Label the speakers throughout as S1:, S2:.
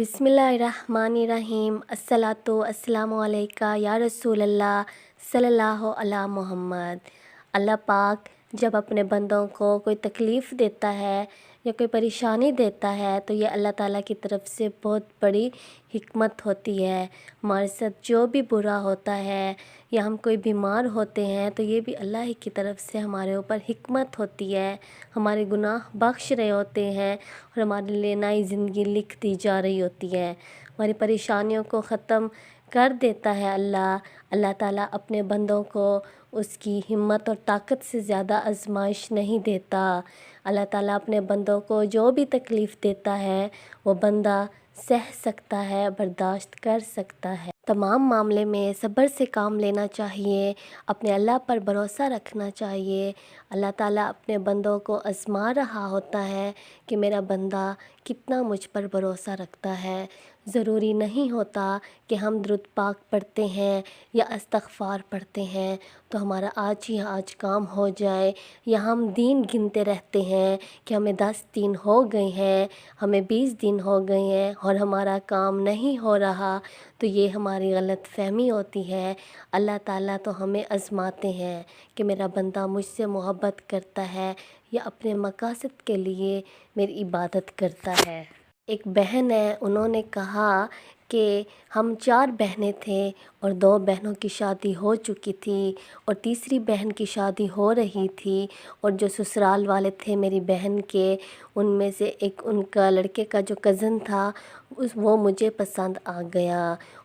S1: बिस्मिल्लाहिर्रहमानिर्रहीम। अस्सलातु अस्सलामु अलैका या रसूल अल्लाह सल्लल्लाहु अला मोहम्मद। अल्लाह पाक जब अपने बंदों को कोई तकलीफ़ देता है या कोई परेशानी देता है तो ये अल्लाह ताला की तरफ से बहुत बड़ी हिकमत होती है। हमारे साथ जो भी बुरा होता है या हम कोई बीमार होते हैं तो ये भी अल्लाह ही की तरफ से हमारे ऊपर हिकमत होती है। हमारे गुनाह बख्श रहे होते हैं और हमारे लिए नई ज़िंदगी लिख दी जा रही होती है। हमारी परेशानियों को ख़त्म कर देता है अल्लाह ताला अपने बंदों को उसकी हिम्मत और ताकत से ज़्यादा आजमाइश नहीं देता। अल्लाह ताला अपने बंदों को जो भी तकलीफ़ देता है वो बंदा सह सकता है, बर्दाश्त कर सकता है। तमाम मामले में सब्र से काम लेना चाहिए, अपने अल्लाह पर भरोसा रखना चाहिए। अल्लाह ताला अपने बंदों को आज़मा रहा होता है कि मेरा बंदा कितना मुझ पर भरोसा रखता है। ज़रूरी नहीं होता कि हम दुरूद पाक पढ़ते हैं या इस्तग़फ़ार पढ़ते हैं तो हमारा आज ही आज काम हो जाए, या हम दिन गिनते रहते हैं कि हमें 10 दिन हो गए हैं, हमें 20 दिन हो गए हैं और हमारा काम नहीं हो रहा, तो ये हमारी गलत फ़हमी होती है। अल्लाह ताला तो हमें आज़माते हैं कि मेरा बंदा मुझसे मोहब्बत करता है या अपने मक़ासद के लिए मेरी इबादत करता है। एक बहन है, उन्होंने कहा कि हम 4 बहनें थे और 2 बहनों की शादी हो चुकी थी और तीसरी बहन की शादी हो रही थी, और जो ससुराल वाले थे मेरी बहन के, उनमें से एक उनका लड़के का जो कज़न था वो मुझे पसंद आ गया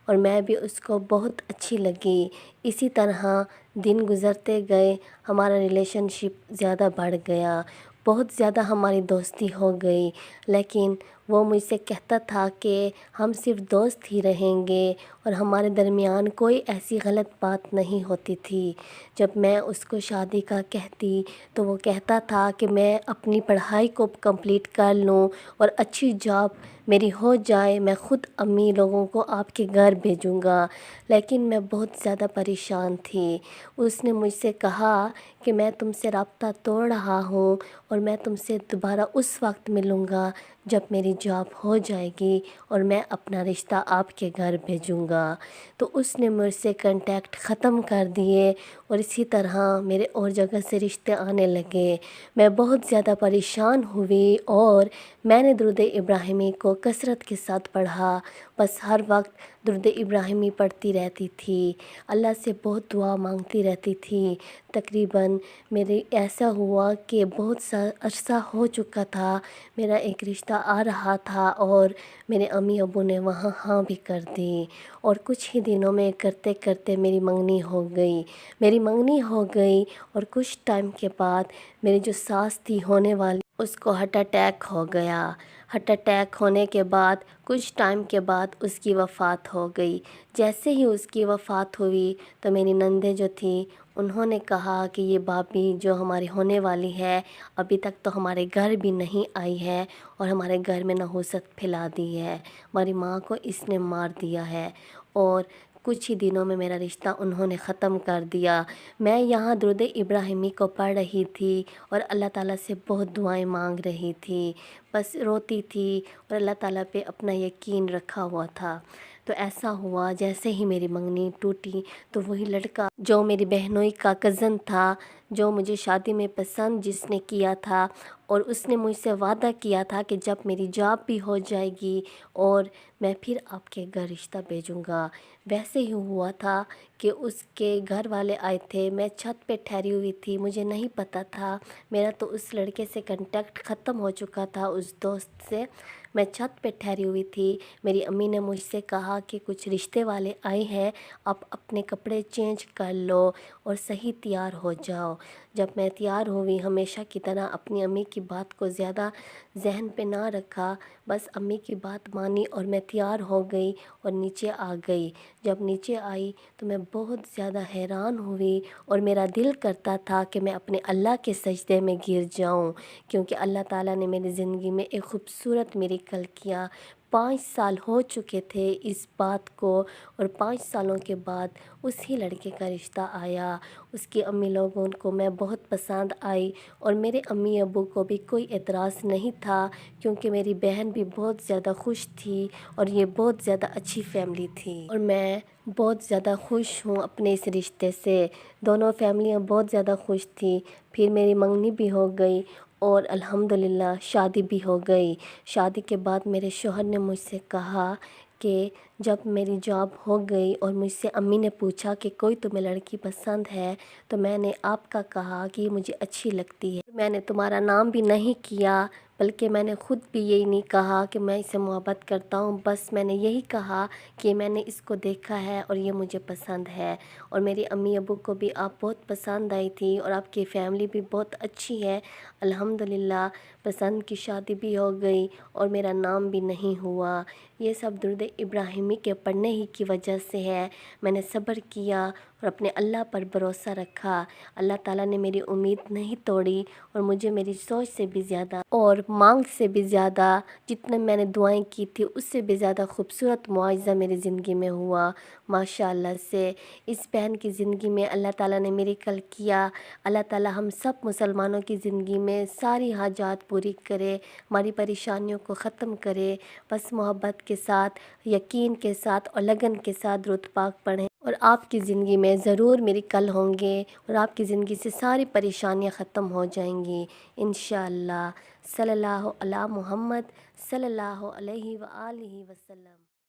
S1: और मैं भी उसको बहुत अच्छी लगी। इसी तरह दिन गुज़रते गए, हमारा रिलेशनशिप ज़्यादा बढ़ गया, बहुत ज़्यादा हमारी दोस्ती हो गई। लेकिन वो मुझसे कहता था कि हम सिर्फ़ दोस्त ही रहेंगे और हमारे दरमियान कोई ऐसी गलत बात नहीं होती थी। जब मैं उसको शादी का कहती तो वो कहता था कि मैं अपनी पढ़ाई को कंप्लीट कर लूँ और अच्छी जॉब मेरी हो जाए, मैं ख़ुद अम्मी लोगों को आपके घर भेजूँगा। लेकिन मैं बहुत ज़्यादा परेशान थी। उसने मुझसे कहा कि मैं तुमसे राब्ता तोड़ रहा हूँ और मैं तुमसे दोबारा उस वक्त मिलूँगा जब मेरी जॉब हो जाएगी और मैं अपना रिश्ता आपके घर भेजूँगा। तो उसने मुझसे कांटेक्ट ख़त्म कर दिए और इसी तरह मेरे और जगह से रिश्ते आने लगे। मैं बहुत ज़्यादा परेशान हुई और मैंने दुरूद इब्राहिमी को कसरत के साथ पढ़ा। बस हर वक्त दुरूद इब्राहिमी पढ़ती रहती थी, अल्लाह से बहुत दुआ मांगती रहती थी। तकरीबन मेरे ऐसा हुआ कि बहुत सा अरसा हो चुका था, मेरा एक रिश्ता आ रहा था और मेरे अम्मी अब्बू ने वहाँ हाँ भी कर दी और कुछ ही दिनों में करते करते मेरी मंगनी हो गई और कुछ टाइम के बाद मेरी जो सास थी होने वाली, उसको हार्ट अटैक हो गया। हार्ट अटैक होने के बाद कुछ टाइम के बाद उसकी वफ़ात हो गई। जैसे ही उसकी वफ़ात हुई तो मेरी नंदे जो थी उन्होंने कहा कि ये भाभी जो हमारी होने वाली है अभी तक तो हमारे घर भी नहीं आई है और हमारे घर में नहुसत फैला दी है, हमारी माँ को इसने मार दिया है। और कुछ ही दिनों में मेरा रिश्ता उन्होंने ख़त्म कर दिया। मैं यहाँ दुरूद इब्राहिमी को पढ़ रही थी और अल्लाह ताला से बहुत दुआएं मांग रही थी, बस रोती थी और अल्लाह ताला पे अपना यकीन रखा हुआ था। तो ऐसा हुआ, जैसे ही मेरी मंगनी टूटी तो वही लड़का जो मेरी बहनोई का कज़न था, जो मुझे शादी में पसंद जिसने किया था, और उसने मुझसे वादा किया था कि जब मेरी जॉब भी हो जाएगी और मैं फिर आपके घर रिश्ता भेजूँगा। वैसे ही हुआ था कि उसके घर वाले आए थे, मैं छत पे ठहरी हुई थी, मुझे नहीं पता था, मेरा तो उस लड़के से कांटेक्ट ख़त्म हो चुका था, उस दोस्त से। मैं छत पे ठहरी हुई थी, मेरी अम्मी ने मुझसे कहा कि कुछ रिश्ते वाले आए हैं, आप अपने कपड़े चेंज कर लो और सही तैयार हो जाओ। जब मैं तैयार हुई, हमेशा की तरह अपनी अम्मी की बात को ज़्यादा जहन पे ना रखा, बस अम्मी की बात मानी और मैं तैयार हो गई और नीचे आ गई। जब नीचे आई तो मैं बहुत ज़्यादा हैरान हुई और मेरा दिल करता था कि मैं अपने अल्लाह के सजदे में गिर जाऊं, क्योंकि अल्लाह ताला ने मेरी ज़िंदगी में एक ख़ूबसूरत मिरेकल किया। 5 سال ہو چکے تھے اس بات کو، اور 5 سالوں کے بعد اسی لڑکے کا رشتہ آیا۔ اس کی امی لوگوں کو میں بہت پسند آئی، اور میرے امی ابو کو بھی کوئی اعتراض نہیں تھا، کیونکہ میری بہن بھی بہت زیادہ خوش تھی، اور یہ بہت زیادہ اچھی فیملی تھی، اور میں بہت زیادہ خوش ہوں اپنے اس رشتے سے۔ دونوں فیملیاں بہت زیادہ خوش تھیں۔ پھر میری منگنی بھی ہو گئی، اور الحمدللہ شادی بھی ہو گئی۔ شادی کے بعد میرے شوہر نے مجھ سے کہا کہ جب میری جاب ہو گئی اور مجھ سے امی نے پوچھا کہ کوئی تمہیں لڑکی پسند ہے، تو میں نے آپ کا کہا کہ یہ مجھے اچھی لگتی ہے۔ میں نے تمہارا نام بھی نہیں کیا، بلکہ میں نے خود بھی یہی نہیں کہا کہ میں اسے محبت کرتا ہوں، بس میں نے یہی کہا کہ میں نے اس کو دیکھا ہے اور یہ مجھے پسند ہے، اور میری امی ابو کو بھی آپ بہت پسند آئی تھی، اور آپ کی فیملی بھی بہت اچھی ہے۔ الحمدللہ پسند کی شادی بھی ہو گئی، اور میرا نام بھی نہیں ہوا۔ یہ سب درود ابراہیمی کے پڑھنے ہی کی وجہ سے ہے۔ میں نے صبر کیا اور اپنے اللہ پر بھروسہ رکھا۔ اللہ تعالیٰ نے میری امید نہیں توڑی، اور مجھے میری سوچ سے بھی زیادہ اور مانگ سے بھی زیادہ، جتنے میں نے دعائیں کی تھی اس سے بھی زیادہ خوبصورت معجزہ میری زندگی میں ہوا ماشاءاللہ سے۔ اس بہن کی زندگی میں اللہ تعالیٰ نے میریکل کیا۔ اللہ تعالیٰ ہم سب مسلمانوں کی زندگی میں ساری حاجات پوری کرے، ہماری پریشانیوں کو ختم کرے۔ بس محبت کے ساتھ، یقین کے ساتھ اور لگن کے ساتھ درود پاک پڑھیں، اور آپ کی زندگی میں ضرور میریکل ہوں گے، اور آپ کی زندگی سے ساری پریشانیاں ختم ہو جائیں گی انشاءاللہ۔ صلی اللہ علی محمد صلی اللہ علیہ وآلہ وسلم۔